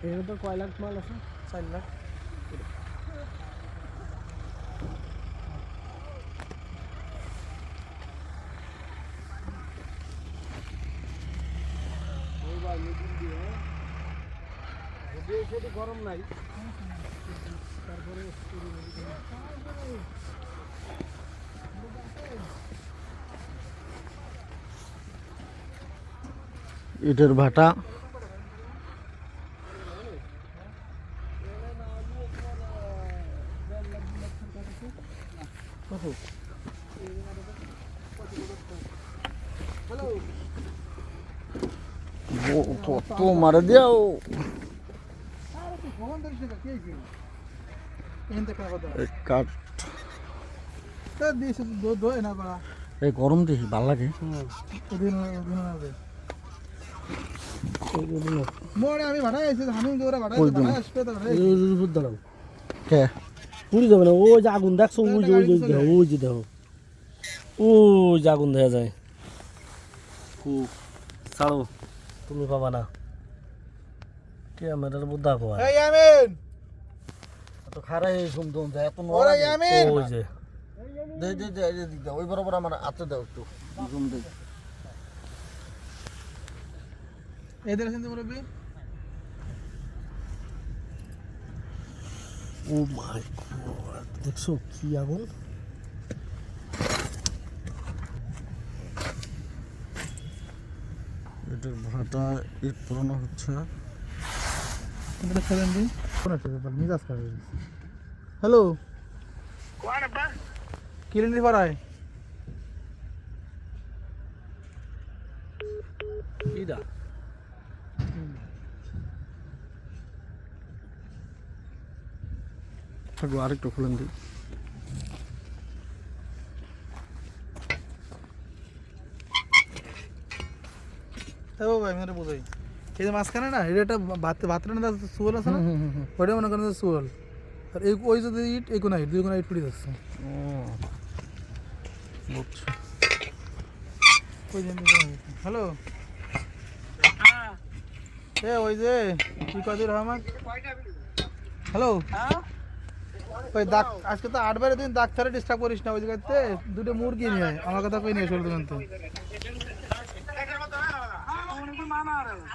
এর তো কয় লাখ মাল আছে? 4 লাখ। গরম নাই তারপরে ইটের ভাটা তো মারে দিও কাঠ এই গরম দেখি ভাল লাগে আমি ভাড়া আইছি আমি জোরে ভাড়া আসবে তো দাঁড়াও কে পুরি যাবে না। ওই যে আগুন দেখছো, ওই যে ওই যে দেখো, ওই যে আগুন দেখা যায়। ছাড়ো, তুমি পাবা না। ক্যামেরার মধ্যে দেখো এই ইয়ামিন তো খারাই সুন্দর যায় এত ওরে ইয়ামিন ওই যে দে দে দে এই দিক দাও ওই বরাবর আমার হাতে দাও একটু জুম দে এদের আছেন মুরব্বি ও মাই গড, দেখছো কি আগুন। এটার ভাটা ইট পুরনো হচ্ছে এটা ছেড়ে দিন কোন আছে ব্যাপার মিজাজ করে হ্যালো কোন আব্বা কিরণি পাড়ায় এইটা থাকবো আরেকটু খুলেন দিই ও ভাই মেরে বুঝাই এই যে মাঝখানে না এটা ভাতটা না সুয়াল আছে না ওটা মনে করেন সুয়াল আর এই ওই যদি ইট এই কোনা ইট দুই কোনা ইট ফুটে যাচ্ছে বুঝছি ওই যে হ্যালো এ ওই যে কি কাদের রহমান হ্যালো ওই দাগ আজকে তো 8 বারে দিন ডাক্তারে ডিস্টার্ব করিস না ওই জায়গাতে দুটো মুরগি নিয়ে আয় আমার কথা কই নিয়ে চলতে